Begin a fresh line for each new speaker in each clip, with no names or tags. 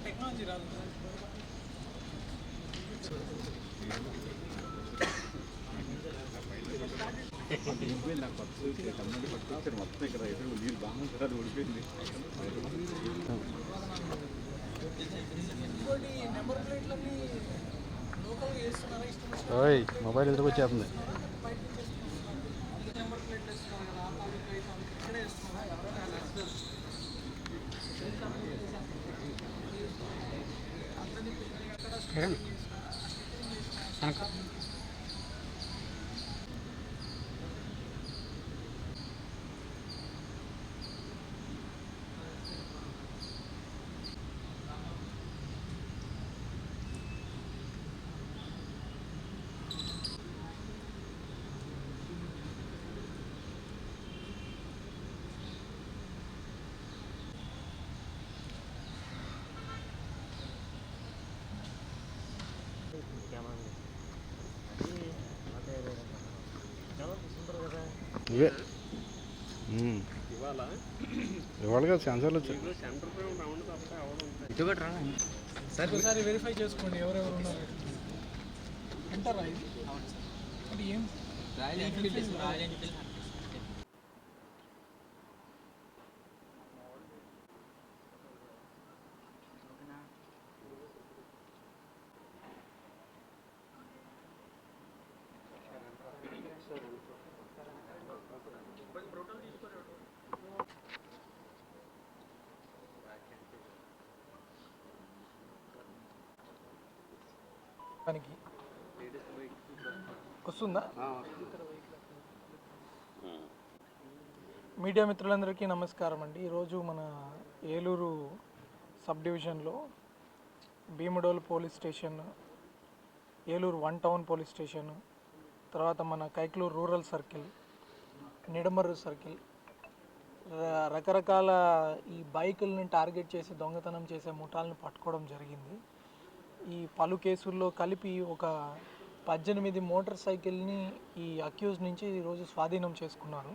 Technology రాదు.
నాకు పట్టుకొచ్చారు మొత్తం ఇక్కడ నీళ్ళు బాగా ఓడిపోయింది.
నెంబర్ ప్లేట్లన్నీ లోకల్గా వేస్తున్నారా? ఇష్టం
మొబైల్ ఎందుకు వచ్చేస్తుంది?
నెంబర్ ప్లేట్లు వేస్తున్నారు కదా, ఇక్కడే వేస్తున్నారా? ఎవరైనా
ఇవే ఇవాళ కదా సెన్సర్లు వచ్చాయి.
ఒకసారి వెరిఫై చేసుకోండి ఎవరెవరు ఉన్నారు. అంటారా ఇది అంటే ఏం పనికి వస్తుందా? మీడియా మిత్రులందరికీ నమస్కారం అండి. ఈరోజు మన ఏలూరు సబ్ డివిజన్లో Bhimadole police station, Eluru 1 town police station, తర్వాత మన Kaikaluru rural circle, Nidamarru circle, రకరకాల ఈ బైకుల్ని టార్గెట్ చేసి దొంగతనం చేసే ముఠాలను పట్టుకోవడం జరిగింది. ఈ పలు కేసుల్లో కలిపి ఒక 18 మోటార్ సైకిల్ని ఈ అక్యూజ్ నుంచి ఈరోజు స్వాధీనం చేసుకున్నారు.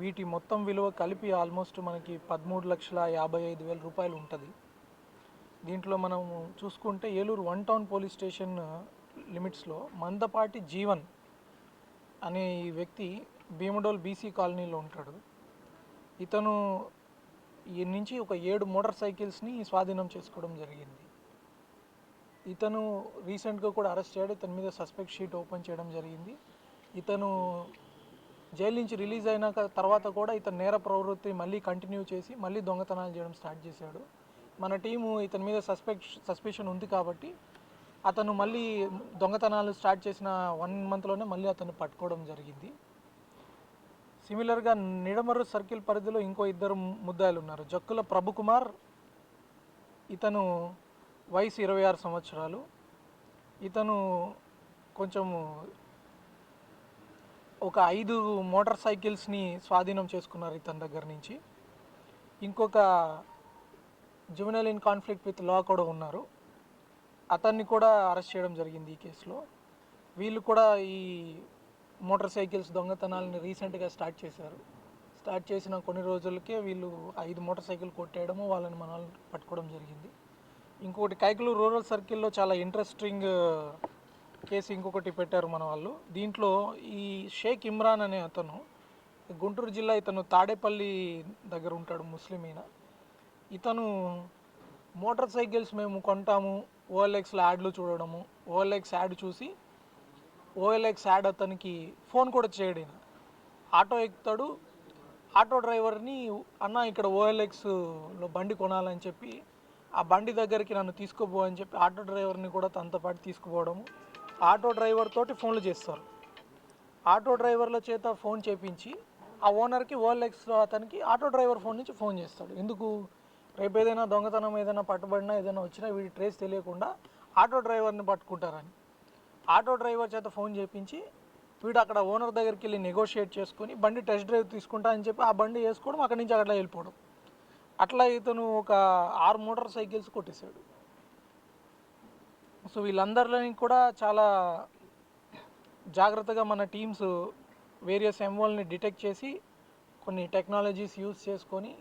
వీటి మొత్తం విలువ కలిపి ఆల్మోస్ట్ మనకి 13,55,000 రూపాయలు ఉంటుంది. దీంట్లో మనం చూసుకుంటే ఏలూరు 1 టౌన్ పోలీస్ స్టేషన్ లిమిట్స్లో మందపాటి జీవన్ అనే ఈ వ్యక్తి భీమడోల్ బీసీ కాలనీలో ఉంటాడు. ఇతను ఈ నుంచి ఒక 7 మోటార్ సైకిల్స్ని స్వాధీనం చేసుకోవడం జరిగింది. ఇతను రీసెంట్గా కూడా అరెస్ట్ అయ్యాడు. ఇతని మీద సస్పెక్ట్ షీట్ ఓపెన్ చేయడం జరిగింది. ఇతను జైలు నుంచి రిలీజ్ అయిన తర్వాత కూడా ఇతను నేర ప్రవృత్తి మళ్ళీ కంటిన్యూ చేసి మళ్ళీ దొంగతనాలు చేయడం స్టార్ట్ చేశాడు. మన టీము ఇతని మీద సస్పెషన్ ఉంది కాబట్టి అతను మళ్ళీ దొంగతనాలు స్టార్ట్ చేసిన 1 మంత్లోనే మళ్ళీ అతను పట్టుకోవడం జరిగింది. సిమిలర్గా నిడమర్రు సర్కిల్ పరిధిలో ఇంకో 2 ముద్దాయిలు ఉన్నారు. జక్కుల ప్రభుకుమార్, ఇతను వయసు 26 సంవత్సరాలు. ఇతను కొంచెము ఒక 5 మోటార్ సైకిల్స్ని స్వాధీనం చేసుకున్నారు ఇతని దగ్గర నుంచి. ఇంకొక juvenile in conflict with law కూడా ఉన్నారు. అతన్ని కూడా అరెస్ట్ చేయడం జరిగింది ఈ కేసులో. వీళ్ళు కూడా ఈ మోటార్ సైకిల్స్ దొంగతనాలని రీసెంట్గా స్టార్ట్ చేశారు. స్టార్ట్ చేసిన కొన్ని రోజులకే వీళ్ళు 5 మోటార్ సైకిల్ కొట్టేయడము, వాళ్ళని మన పట్టుకోవడం జరిగింది. ఇంకొకటి కైక్లూరు రూరల్ సర్కిల్లో చాలా ఇంట్రెస్టింగ్ కేసు ఇంకొకటి పెట్టారు మన వాళ్ళు. దీంట్లో ఈ షేక్ ఇమ్రాన్ అనే అతను గుంటూరు జిల్లా, ఇతను తాడేపల్లి దగ్గర ఉంటాడు, ముస్లిమీన. ఇతను మోటార్ సైకిల్స్ మేము కొంటాము ఓఎల్ఎక్స్లో యాడ్లు చూడడము, ఓఎల్ఎక్స్ యాడ్ చూసి ఓఎల్ఎక్స్ యాడ్ అతనికి ఫోన్ కూడా చేయడు. ఆటో ఎక్కుతాడు, ఆటో డ్రైవర్ని అన్న ఇక్కడ ఓఎల్ఎక్స్లో బండి కొనాలని చెప్పి ఆ బండి దగ్గరికి నన్ను తీసుకుపో అని చెప్పి ఆటో డ్రైవర్ని కూడా తనతో పాటు తీసుకుపోవడము, ఆటో డ్రైవర్ తోటి ఫోన్లు చేస్తారు. ఆటో డ్రైవర్ల చేత ఫోన్ చేపించి ఆ ఓనర్కి ఓఎల్ఎక్స్లో అతనికి ఆటో డ్రైవర్ ఫోన్ నుంచి ఫోన్ చేస్తాడు. ఎందుకు? రేపు ఏదైనా దొంగతనం ఏదైనా పట్టుబడినా ఏదైనా వచ్చినా వీడి ట్రేస్ తెలియకుండా ఆటో డ్రైవర్ని పట్టుకుంటారని ఆటో డ్రైవర్ చేత ఫోన్ చేపించి వీడు అక్కడ ఓనర్ దగ్గరికి వెళ్ళి నెగోషియేట్ చేసుకొని బండి టెస్ట్ డ్రైవ్ తీసుకుంటా అని చెప్పి ఆ బండి వేసుకోవడం, అక్కడి నుంచి అట్లా వెళ్ళిపోవడం. అట్లా ఇతను ఒక 6 మోటార్ సైకిల్స్ కొట్టేశాడు. సో వీళ్ళందరినీ కూడా చాలా జాగ్రత్తగా మన టీమ్స్ వేరియస్ ఎంఓల్ని డిటెక్ట్ చేసి కొన్ని టెక్నాలజీస్ యూజ్ చేసుకొని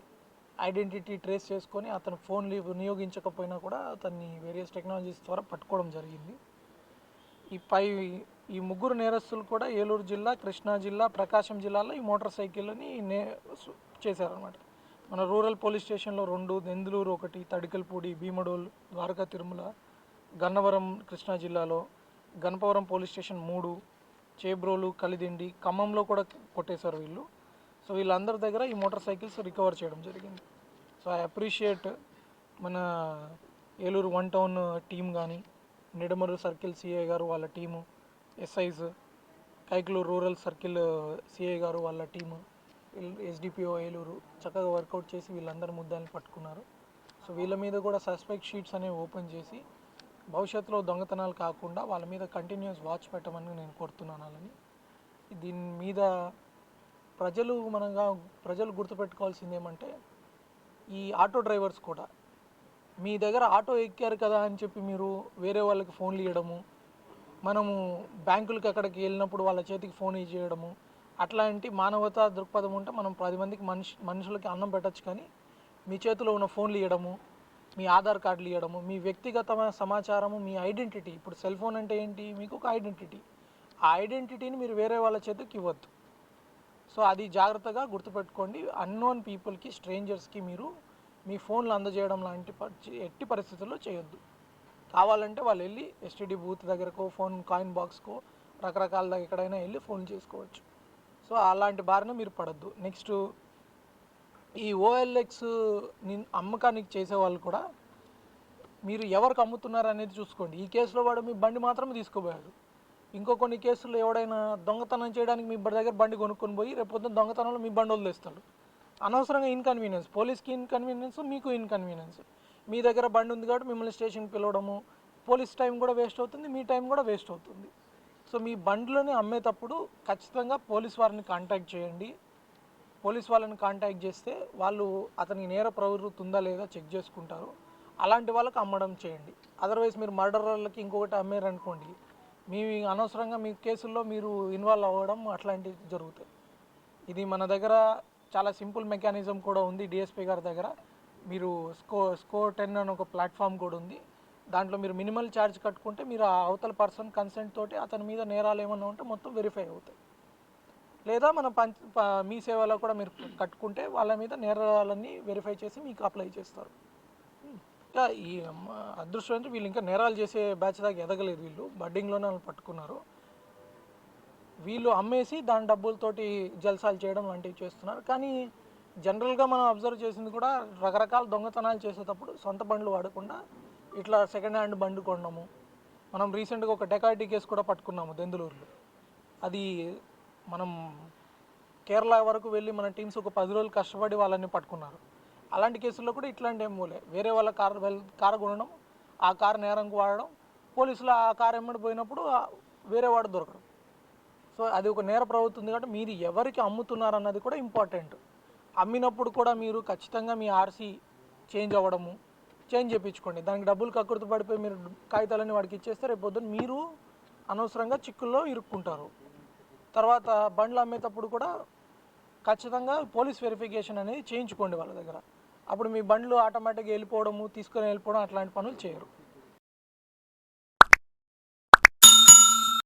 ఐడెంటిటీ ట్రేస్ చేసుకొని అతను ఫోన్లు వినియోగించకపోయినా కూడా అతన్ని వేరియస్ టెక్నాలజీస్ ద్వారా పట్టుకోవడం జరిగింది. ఈ ముగ్గురు నేరస్తులు కూడా ఏలూరు జిల్లా, కృష్ణా జిల్లా, ప్రకాశం జిల్లాలో ఈ మోటార్ సైకిల్ని చేశారనమాట. మన రూరల్ పోలీస్ స్టేషన్లో 2, దెందులూరు 1, తడికల్పూడి, భీమడోల్, ద్వారకా తిరుమల, గన్నవరం కృష్ణా జిల్లాలో, గణపవరం పోలీస్ స్టేషన్ 3, చేబ్రోలు, కలిదిండి, ఖమ్మంలో కూడా కొట్టేశారు వీళ్ళు. సో వీళ్ళందరి దగ్గర ఈ మోటార్ సైకిల్స్ రికవర్ చేయడం జరిగింది. సో ఐ అప్రిషియేట్ మన ఏలూరు 1 టౌన్ టీం కానీ, నిడమరు సర్కిల్ సిఐ గారు వాళ్ళ team, SIs, Kaikaluru rural circle CI గారు వాళ్ళ టీము, ఎస్డిపిఓ ఏలూరు చక్కగా వర్కౌట్ చేసి వీళ్ళందరి ముద్దాలను పట్టుకున్నారు. సో వీళ్ళ మీద కూడా సస్పెక్ట్ షీట్స్ అనేవి ఓపెన్ చేసి భవిష్యత్తులో దొంగతనాలు కాకుండా వాళ్ళ మీద కంటిన్యూస్ వాచ్ పెట్టమని నేను కోరుతున్నాను. అలాని దీని మీద ప్రజలు గుర్తుపెట్టుకోవాల్సింది ఏమంటే, ఈ ఆటో డ్రైవర్స్ కూడా మీ దగ్గర ఆటో ఎక్కారు కదా అని చెప్పి మీరు వేరే వాళ్ళకి ఫోన్లు ఇవ్వడము, మనము బ్యాంకులకి అక్కడికి వెళ్ళినప్పుడు వాళ్ళ చేతికి ఫోన్ ఇచ్చేయడము, అట్లాంటి మానవతా దృక్పథం ఉంటే మనం 10 మందికి మనుషులకి అన్నం పెట్టచ్చు. కానీ మీ చేతిలో ఉన్న ఫోన్లు ఇవ్వడము, మీ ఆధార్ కార్డులు ఇవ్వడము, మీ వ్యక్తిగత సమాచారము, మీ ఐడెంటిటీ, ఇప్పుడు సెల్ ఫోన్ అంటే ఏంటి, మీకు ఒక ఐడెంటిటీ, ఆ ఐడెంటిటీని మీరు వేరే వాళ్ళ చేతికి ఇవ్వద్దు. సో అది జాగ్రత్తగా గుర్తుపెట్టుకోండి. అన్నోన్ పీపుల్కి, స్ట్రేంజర్స్కి మీరు మీ ఫోన్లు అందజేయడం లాంటి ఎట్టి పరిస్థితుల్లో చేయొద్దు. కావాలంటే వాళ్ళు వెళ్ళి ఎస్టీడీ బూత్ దగ్గరకో, ఫోన్ కాయిన్ బాక్స్కో, రకరకాల ఎక్కడైనా వెళ్ళి ఫోన్ చేసుకోవచ్చు. సో అలాంటి బారిన మీరు పడద్దు. నెక్స్ట్, ఈ ఓఎల్ఎక్స్ అమ్మకానికి చేసేవాళ్ళు కూడా మీరు ఎవరికి అమ్ముతున్నారు అనేది చూసుకోండి. ఈ కేసులో వాడు మీ బండి మాత్రమే తీసుకోబోయాడు. ఇంకో కొన్ని కేసుల్లో ఎవడైనా దొంగతనం చేయడానికి మీ దగ్గర బండి కొనుక్కొని పోయి రేపు పొద్దున్న దొంగతనంలో మీ బండి వదిలేస్తాడు. అనవసరంగా ఇన్కన్వీనియన్స్, పోలీస్కి ఇన్కన్వీనియన్స్, మీకు ఇన్కన్వీనియన్స్. మీ దగ్గర బండి ఉంది కాబట్టి మిమ్మల్ని స్టేషన్కి పిలవడము, పోలీస్ టైం కూడా వేస్ట్ అవుతుంది, మీ టైం కూడా వేస్ట్ అవుతుంది. సో మీ బండిలోనే అమ్మేటప్పుడు ఖచ్చితంగా పోలీస్ వారిని కాంటాక్ట్ చేయండి. పోలీస్ వాళ్ళని కాంటాక్ట్ చేస్తే వాళ్ళు అతనికి నేర ప్రవృత్తి ఉందా లేదా చెక్ చేసుకుంటారు. అలాంటి వాళ్ళకి అమ్మడం చేయండి. అదర్వైజ్ మీరు మర్డర్లకి ఇంకొకటి అమ్మారనుకోండి, మీ అనవసరంగా మీ కేసుల్లో మీరు ఇన్వాల్వ్ అవ్వడం అట్లాంటివి జరుగుతాయి. ఇది మన దగ్గర చాలా సింపుల్ మెకానిజం కూడా ఉంది. డిఎస్పీ గారి దగ్గర మీరు స్కోర్ 10 అని ఒక ప్లాట్ఫామ్ కూడా ఉంది. దాంట్లో మీరు మినిమల్ ఛార్జ్ కట్టుకుంటే మీరు ఆ అవతల పర్సన్ కన్సెంట్ తోటి అతని మీద నేరాలు ఏమన్నా ఉంటే మొత్తం వెరిఫై అవుతాయి. లేదా మన మీ సేవలో కూడా మీరు కట్టుకుంటే వాళ్ళ మీద నేరాలన్నీ వెరిఫై చేసి మీకు అప్లై చేస్తారు. ఇంకా ఈ అదృష్టం అంటే వీళ్ళు ఇంకా నేరాలు చేసే బ్యాచ్ దాకా ఎదగలేదు. వీళ్ళు బడ్డింగ్లోనే వాళ్ళు పట్టుకున్నారు. వీళ్ళు అమ్మేసి దాని డబ్బులతోటి జల్సాలు చేయడం లాంటివి చేస్తున్నారు. కానీ జనరల్గా మనం అబ్జర్వ్ చేసింది కూడా రకరకాల దొంగతనాలు చేసేటప్పుడు సొంత బండ్లు వాడకుండా ఇట్లా సెకండ్ హ్యాండ్ బండి కొనడము. మనం రీసెంట్గా ఒక డెకాయిటీ కేసు కూడా పట్టుకున్నాము దెందులూరులో. అది మనం కేరళ వరకు వెళ్ళి మన టీమ్స్ ఒక 10 రోజులు కష్టపడి వాళ్ళని పట్టుకున్నారు. అలాంటి కేసుల్లో కూడా ఇట్లాంటి ఏం మూలే, వేరే వాళ్ళ కారు కొనడం, ఆ కారు నేరంకు వాడడం, పోలీసులు ఆ కారు ఎమ్మడి పోయినప్పుడు వేరే వాడు దొరకడం. సో అది ఒక నేర ప్రవృత్తి ఉంది. కాబట్టి మీరు ఎవరికి అమ్ముతున్నారు అన్నది కూడా ఇంపార్టెంట్. అమ్మినప్పుడు కూడా మీరు ఖచ్చితంగా మీ ఆర్సీ చేంజ్ చేయించుకోండి. దానికి డబ్బులు కక్కుర్తి పడిపోయి మీరు కాగితాలన్నీ వాడికి ఇచ్చేస్తే రేపు పొద్దున్న మీరు అనవసరంగా చిక్కుల్లో ఇరుక్కుంటారు. తర్వాత బండ్లు అమ్మేటప్పుడు కూడా ఖచ్చితంగా పోలీస్ వెరిఫికేషన్ అనేది చేయించుకోండి వాళ్ళ దగ్గర. అప్పుడు మీ బండ్లు ఆటోమేటిక్గా తీసుకొని వెళ్ళిపోవడం అట్లాంటి పనులు చేయరు.